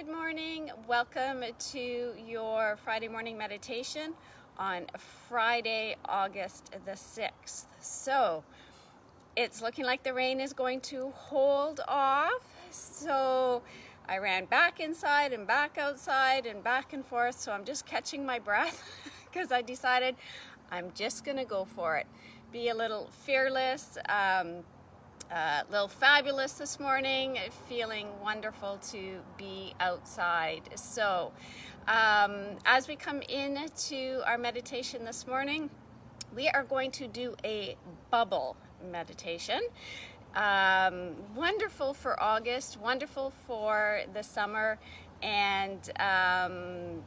good morning. Welcome to your Friday morning meditation on Friday, August the 6th. So, it's looking like the rain is going to hold off. So, I ran back inside and back outside and back and forth. So, I'm just catching my breath because I decided I'm just going to go for it. Be a little fearless. Little fabulous this morning, feeling wonderful to be outside. So as we come into our meditation this morning, we are going to do a bubble meditation. Wonderful for August, wonderful for the summer, and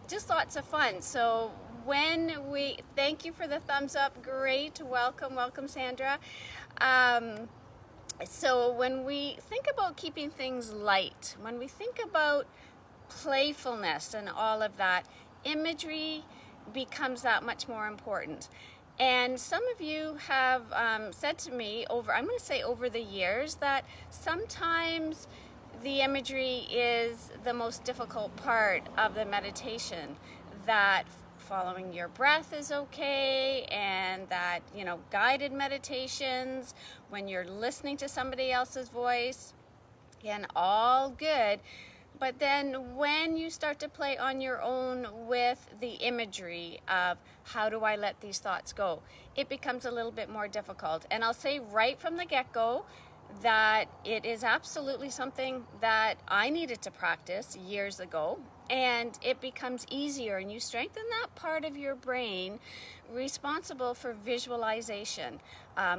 just lots of fun. So thank you for the thumbs up. Great. Welcome Sandra. So when we think about keeping things light, when we think about playfulness and all of that, imagery becomes that much more important. And some of you have said to me over the years that sometimes the imagery is the most difficult part of the meditation, that following your breath is okay, and that, guided meditations, when you're listening to somebody else's voice, again, all good. But then when you start to play on your own with the imagery of how do I let these thoughts go, it becomes a little bit more difficult. And I'll say right from the get-go that it is absolutely something that I needed to practice years ago, and it becomes easier, and you strengthen that part of your brain responsible for visualization,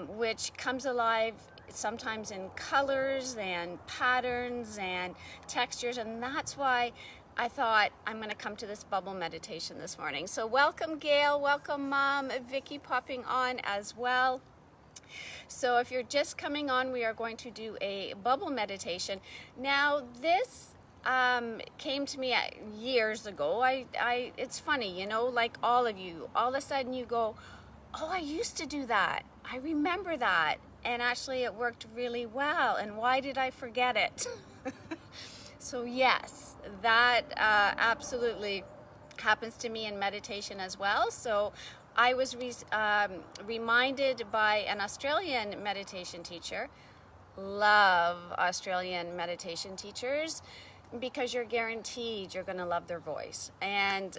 which comes alive sometimes in colors and patterns and textures, and that's why I thought I'm going to come to this bubble meditation this morning. So welcome Gail, welcome Mom, Vicky popping on as well. So if you're just coming on, we are going to do a bubble meditation. Now this came to me years ago. It's funny, like all of you, all of a sudden you go, oh, I used to do that. I remember that. And actually it worked really well. And why did I forget it? So yes, that absolutely happens to me in meditation as well. So I was reminded by an Australian meditation teacher. Love Australian meditation teachers, because you're guaranteed you're going to love their voice. And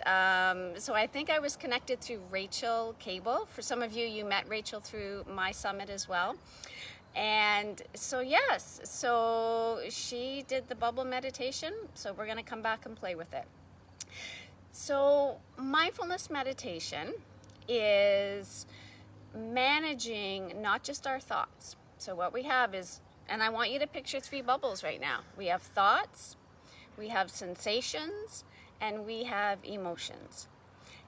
so I think I was connected through Rachel Cable. For some of you, you met Rachel through my summit as well. And so yes, so she did the bubble meditation. So we're going to come back and play with it. So mindfulness meditation is managing not just our thoughts. So what we have is, and I want you to picture three bubbles right now. We have thoughts, we have sensations, and we have emotions.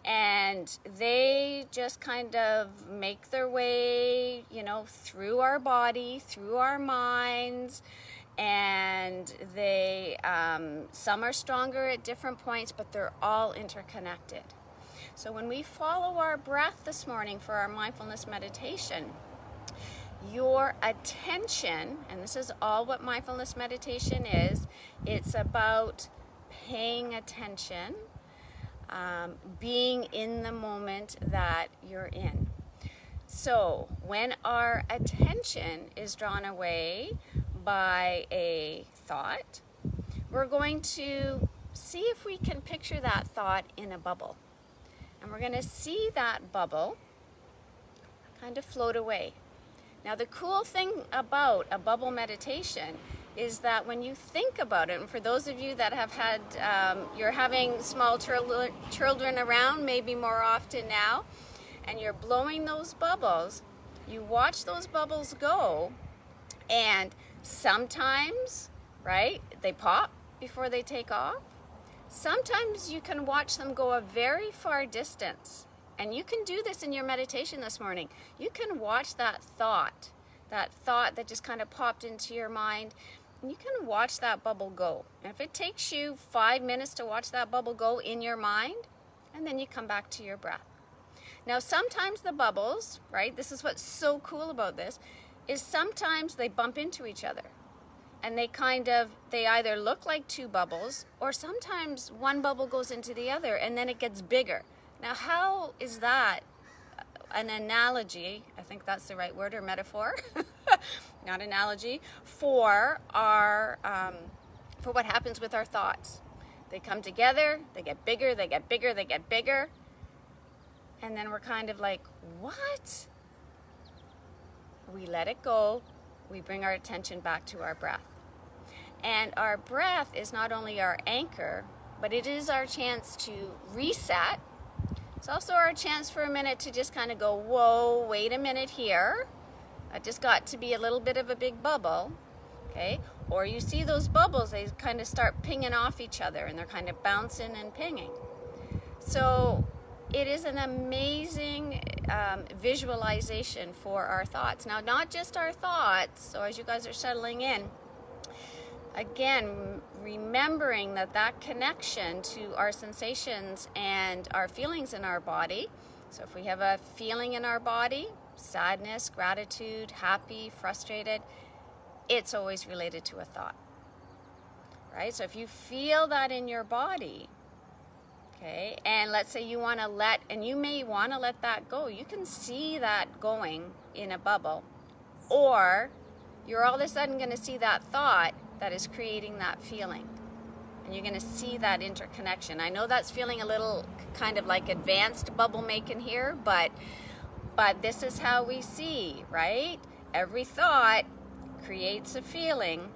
And they just kind of make their way, through our body, through our minds, and they, some are stronger at different points, but they're all interconnected. So when we follow our breath this morning for our mindfulness meditation, your attention, and this is all what mindfulness meditation is, it's about paying attention, being in the moment that you're in. So when our attention is drawn away by a thought, we're going to see if we can picture that thought in a bubble. And we're going to see that bubble kind of float away. Now the cool thing about a bubble meditation is that when you think about it, and for those of you that have had, you're having small children around maybe more often now, and you're blowing those bubbles, you watch those bubbles go, and sometimes, right, they pop before they take off. Sometimes you can watch them go a very far distance. And you can do this in your meditation this morning. You can watch that thought that just kind of popped into your mind, and you can watch that bubble go. And if it takes you 5 minutes to watch that bubble go in your mind, and then you come back to your breath. Now, sometimes the bubbles, right, this is what's so cool about this, is sometimes they bump into each other. And they either look like two bubbles, or sometimes one bubble goes into the other and then it gets bigger. Now, how is that an analogy? I think that's the right word, or metaphor, not analogy, for for what happens with our thoughts. They come together, they get bigger, they get bigger, they get bigger, and then we're kind of like, what? We let it go. We bring our attention back to our breath. And our breath is not only our anchor, but it is our chance to reset. It's also our chance for a minute to just kind of go, whoa, wait a minute here. I just got to be a little bit of a big bubble, okay? Or you see those bubbles, they kind of start pinging off each other and they're kind of bouncing and pinging. So it is an amazing visualization for our thoughts. Now, not just our thoughts, so as you guys are settling in, again, remembering that connection to our sensations and our feelings in our body. So if we have a feeling in our body, sadness, gratitude, happy, frustrated, it's always related to a thought, right? So if you feel that in your body, okay, and let's say you want to you may want to let that go. You can see that going in a bubble, or you're all of a sudden going to see that thought that is creating that feeling, and you're going to see that interconnection. I know that's feeling a little kind of like advanced bubble making here, but this is how we see, right? Every thought creates a feeling,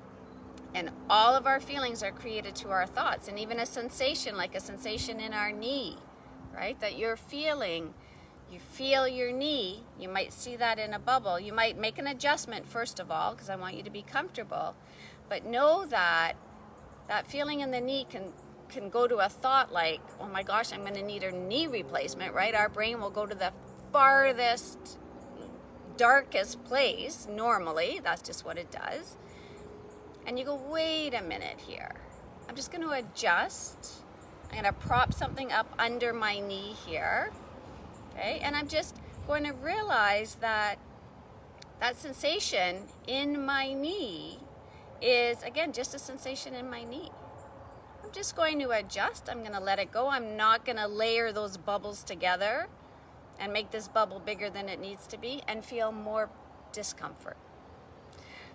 and all of our feelings are created to our thoughts. And even a sensation, like a sensation in our knee, right, that you're feeling, you feel your knee, you might see that in a bubble. You might make an adjustment first of all, because I want you to be comfortable, but know that that feeling in the knee can go to a thought like, oh my gosh, I'm going to need a knee replacement, right? Our brain will go to the farthest, darkest place normally. That's just what it does. And you go, wait a minute here. I'm just going to adjust. I'm going to prop something up under my knee here. Okay? And I'm just going to realize that sensation in my knee is, again, just a sensation in my knee. I'm just going to adjust. I'm going to let it go. I'm not going to layer those bubbles together and make this bubble bigger than it needs to be and feel more discomfort.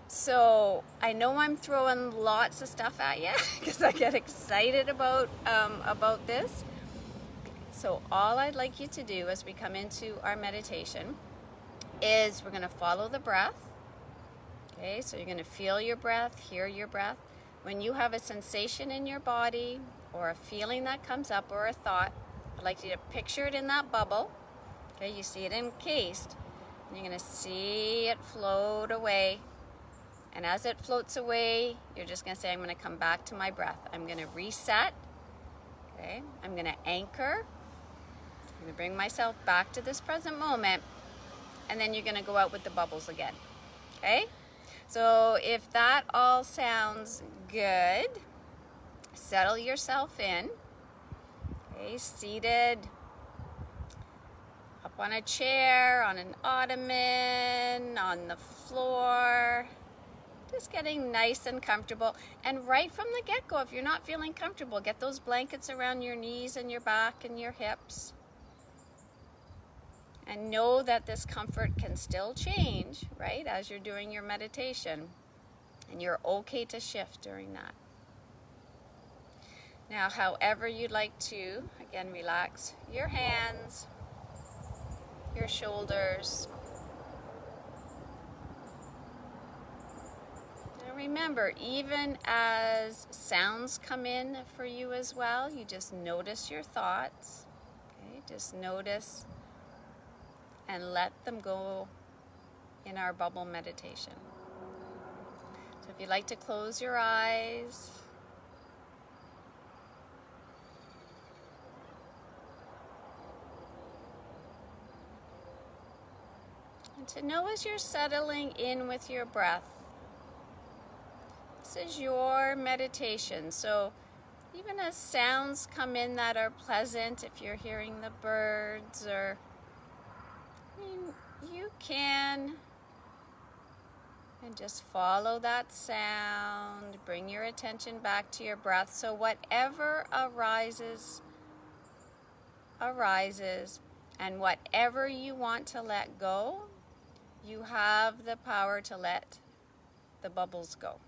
So I know I'm throwing lots of stuff at you because I get excited about this. So all I'd like you to do as we come into our meditation is we're going to follow the breath. Okay, so you're going to feel your breath, hear your breath. When you have a sensation in your body or a feeling that comes up or a thought, I'd like you to picture it in that bubble. Okay, you see it encased, and you're going to see it float away. And as it floats away, you're just going to say, I'm going to come back to my breath. I'm going to reset. Okay, I'm going to anchor. I'm going to bring myself back to this present moment. And then you're going to go out with the bubbles again. Okay? So if that all sounds good, settle yourself in. Okay, seated up on a chair, on an ottoman, on the floor. Just getting nice and comfortable. And right from the get-go, if you're not feeling comfortable, get those blankets around your knees and your back and your hips. And know that this comfort can still change, right, as you're doing your meditation. And you're okay to shift during that. Now, however you'd like to, again, relax your hands, your shoulders. Now remember, even as sounds come in for you as well, you just notice your thoughts. Okay, just notice and let them go in our bubble meditation. So if you'd like to close your eyes, and to know as you're settling in with your breath, this is your meditation. So even as sounds come in that are pleasant, if you're hearing the birds, or you can And just follow that sound. Bring your attention back to your breath. So whatever arises, arises. And whatever you want to let go, you have the power to let the bubbles go.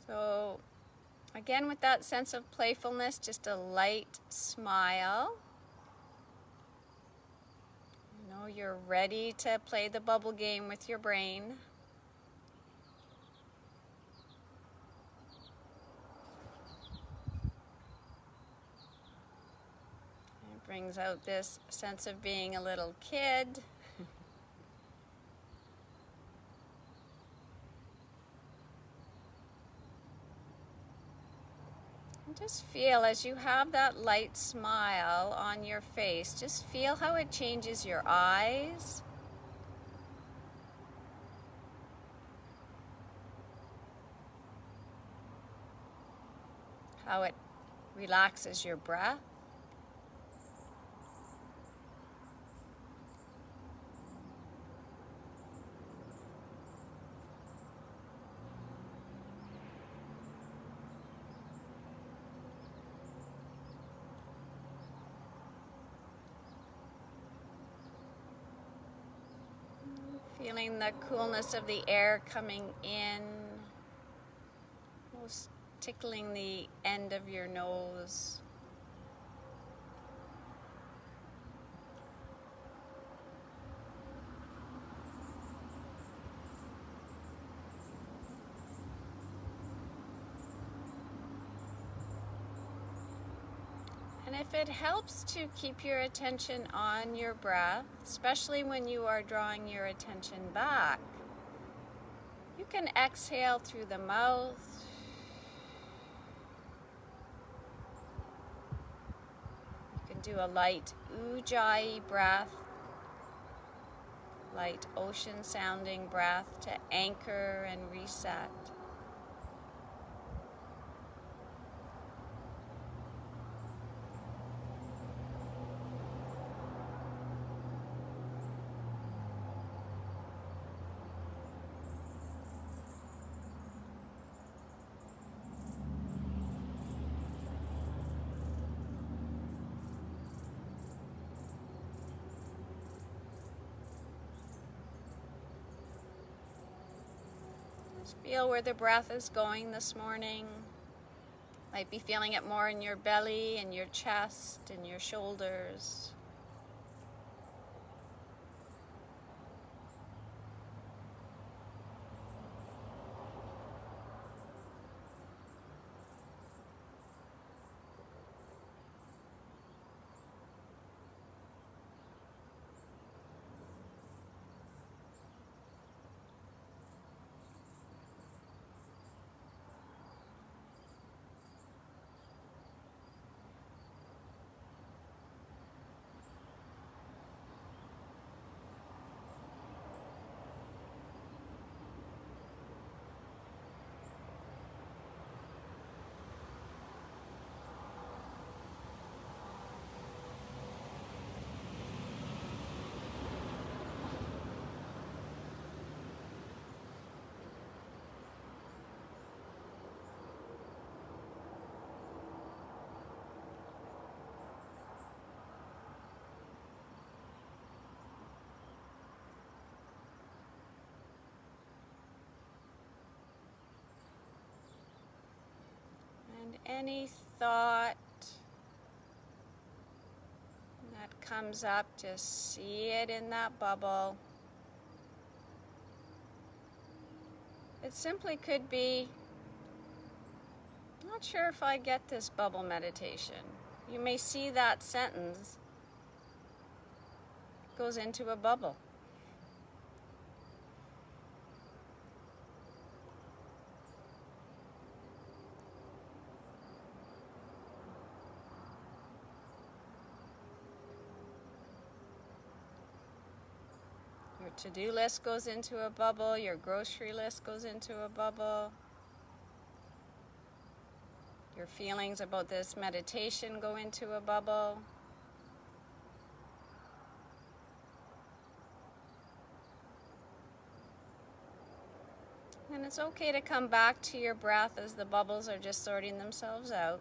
So again, with that sense of playfulness, just a light smile. You know, you're ready to play the bubble game with your brain. It brings out this sense of being a little kid. Just feel, as you have that light smile on your face, just feel how it changes your eyes. How it relaxes your breath. Feeling the coolness of the air coming in, almost tickling the end of your nose. And if it helps to keep your attention on your breath, especially when you are drawing your attention back, you can exhale through the mouth. You can do a light ujjayi breath, light ocean sounding breath to anchor and reset. Feel where the breath is going this morning. Might be feeling it more in your belly and your chest and your shoulders. And any thought that comes up, just see it in that bubble. It simply could be, not sure if I get this bubble meditation. You may see that sentence goes into a bubble. Your to-do list goes into a bubble, your grocery list goes into a bubble. Your feelings about this meditation go into a bubble. And it's okay to come back to your breath as the bubbles are just sorting themselves out.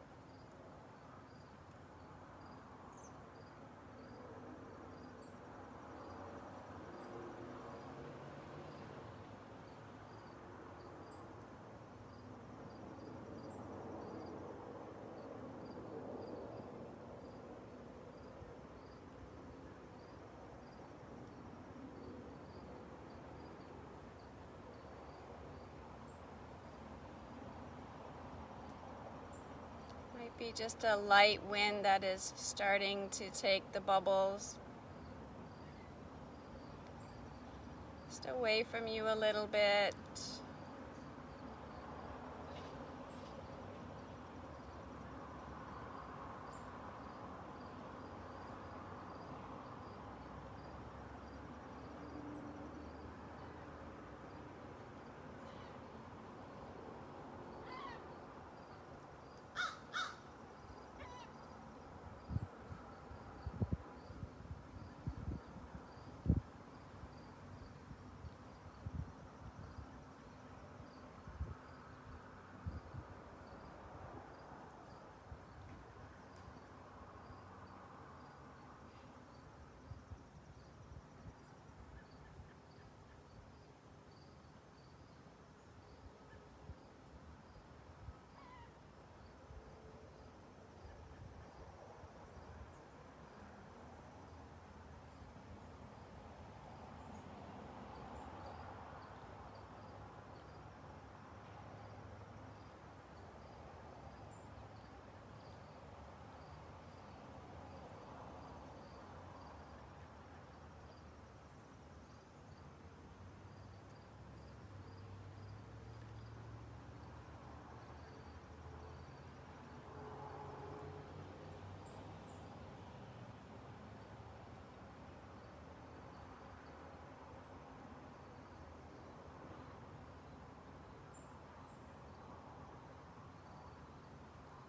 Might be just a light wind that is starting to take the bubbles just away from you a little bit.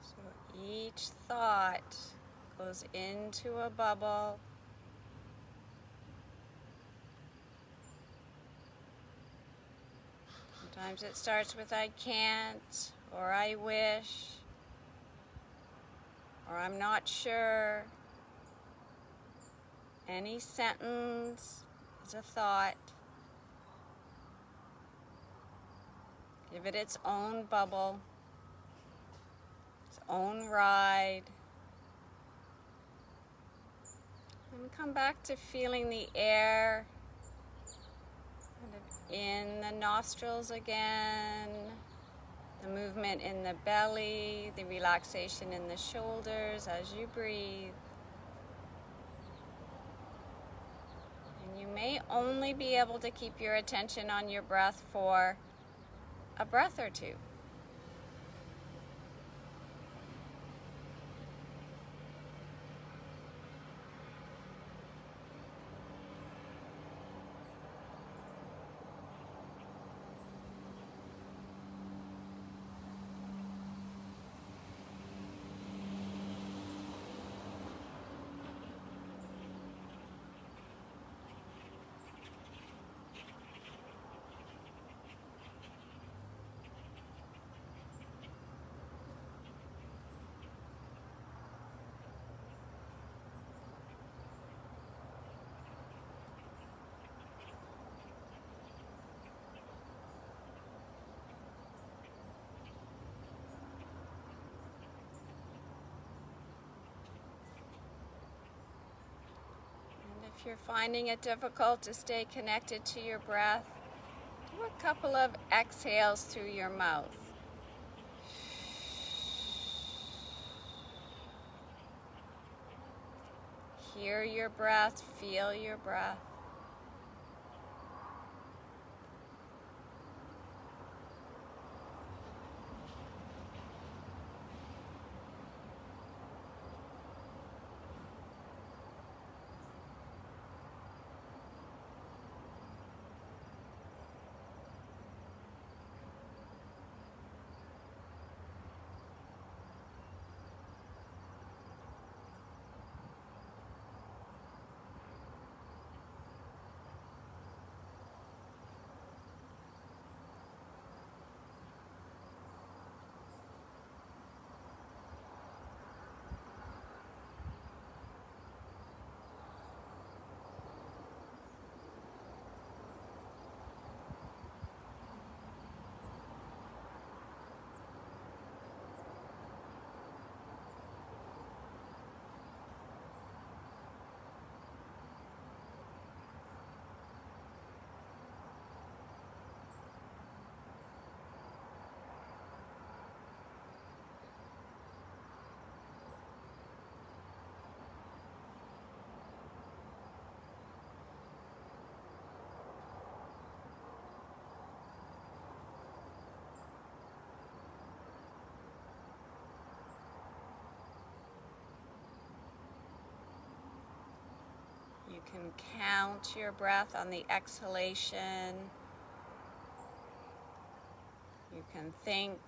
So each thought goes into a bubble. Sometimes it starts with I can't, or I wish, or I'm not sure. Any sentence is a thought. Give it its own bubble, its own ride. And come back to feeling the air kind of in the nostrils again, the movement in the belly, the relaxation in the shoulders as you breathe. And you may only be able to keep your attention on your breath for a breath or two. If you're finding it difficult to stay connected to your breath, do a couple of exhales through your mouth. Hear your breath, feel your breath. You can count your breath on the exhalation. You can think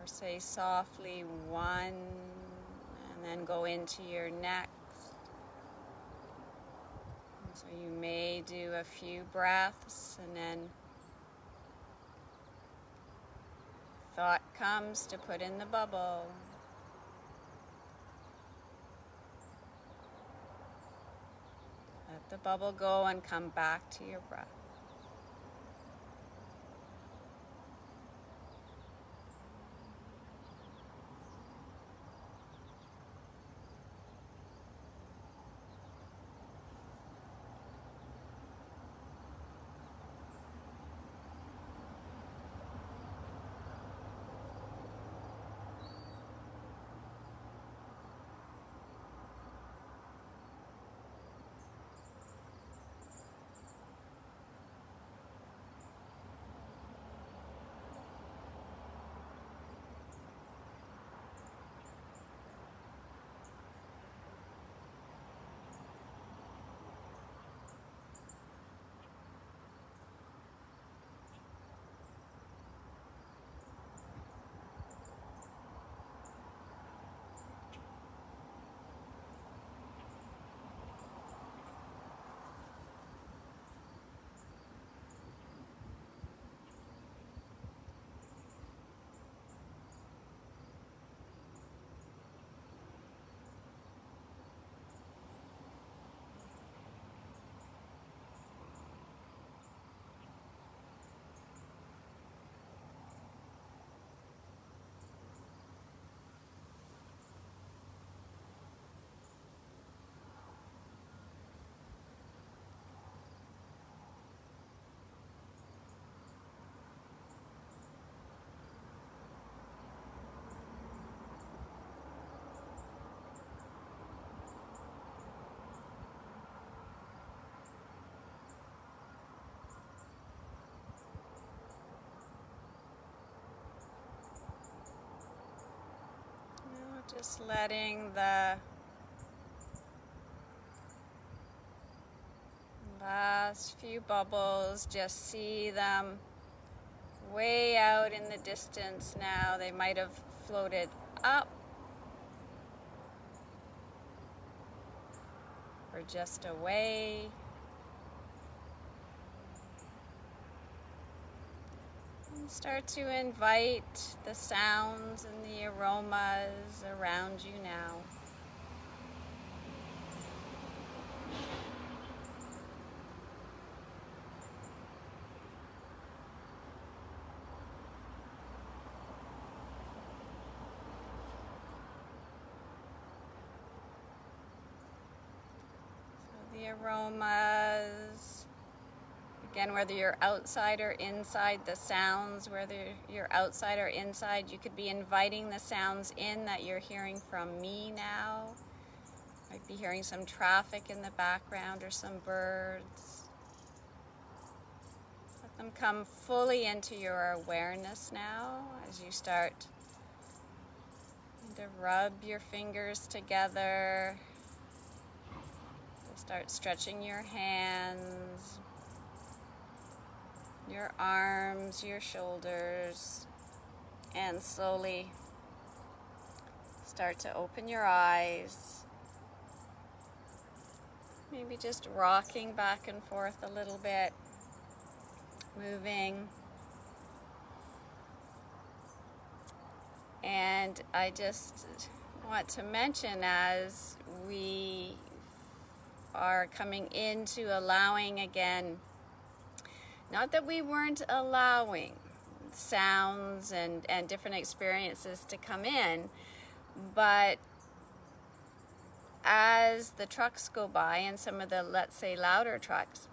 or say softly 1, and then go into your next. And so you may do a few breaths, and then thought comes to put in the bubble. Let the bubble go and come back to your breath. Just letting the last few bubbles, just see them way out in the distance now. They might have floated up or just away. And start to invite the sounds and the aromas around you now. So the aromas, again, whether you're outside or inside, the sounds, whether you're outside or inside, you could be inviting the sounds in that you're hearing from me now. Might be hearing some traffic in the background or some birds. Let them come fully into your awareness now as you start to rub your fingers together. Start stretching your hands, your arms, your shoulders, and slowly start to open your eyes. Maybe just rocking back and forth a little bit, moving. And I just want to mention, as we are coming into allowing again, not that we weren't allowing sounds and different experiences to come in, but as the trucks go by, and some of the, let's say, louder trucks,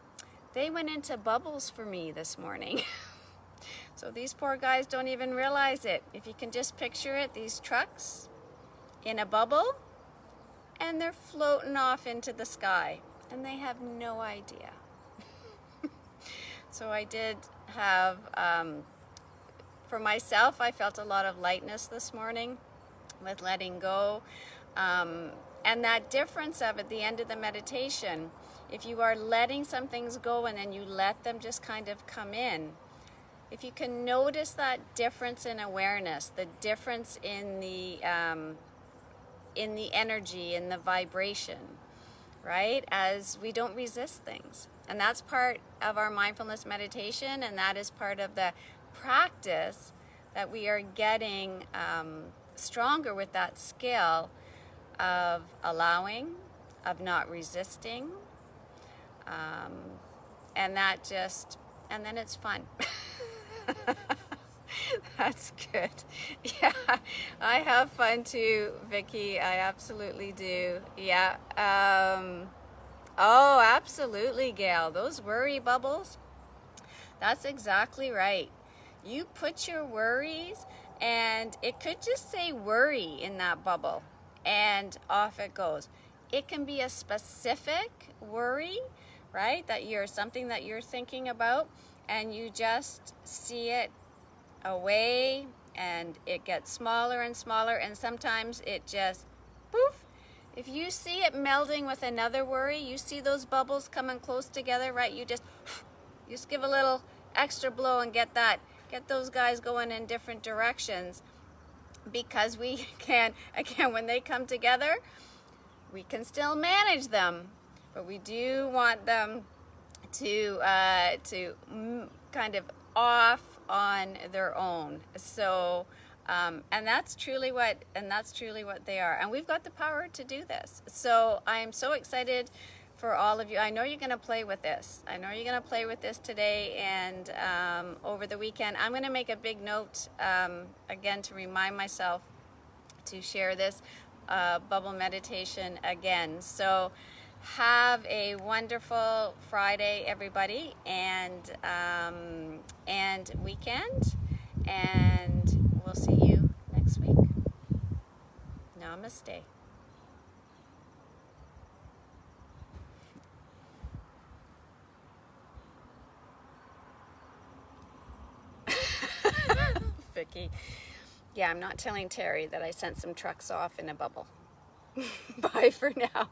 they went into bubbles for me this morning. So these poor guys don't even realize it. If you can just picture it, these trucks in a bubble, and they're floating off into the sky, and they have no idea. So I did have, for myself, I felt a lot of lightness this morning with letting go. And that difference of at the end of the meditation, if you are letting some things go and then you let them just kind of come in, if you can notice that difference in awareness, the difference in the energy, in the vibration, right? As we don't resist things. And that's part of our mindfulness meditation, and that is part of the practice that we are getting stronger with that skill of allowing, of not resisting, and then it's fun. That's good. Yeah, I have fun too, Vicky. I absolutely do. Yeah. Oh, absolutely, Gail. Those worry bubbles. That's exactly right. You put your worries, and it could just say worry in that bubble, and off it goes. It can be a specific worry, right? Something that you're thinking about, and you just see it away, and it gets smaller and smaller, and sometimes it just poof. If you see it melding with another worry, you see those bubbles coming close together, right? You just give a little extra blow and get those guys going in different directions, because we can, again, when they come together, we can still manage them, but we do want them to kind of off on their own. So and that's truly what they are, and we've got the power to do this. So I'm so excited for all of you. I know you're going to play with this. I know you're going to play with this today and over the weekend. I'm going to make a big note again to remind myself to share this bubble meditation again. So have a wonderful Friday, everybody, and weekend, and we'll see you next week. Namaste. Vicky. Yeah, I'm not telling Terry that I sent some trucks off in a bubble. Bye for now.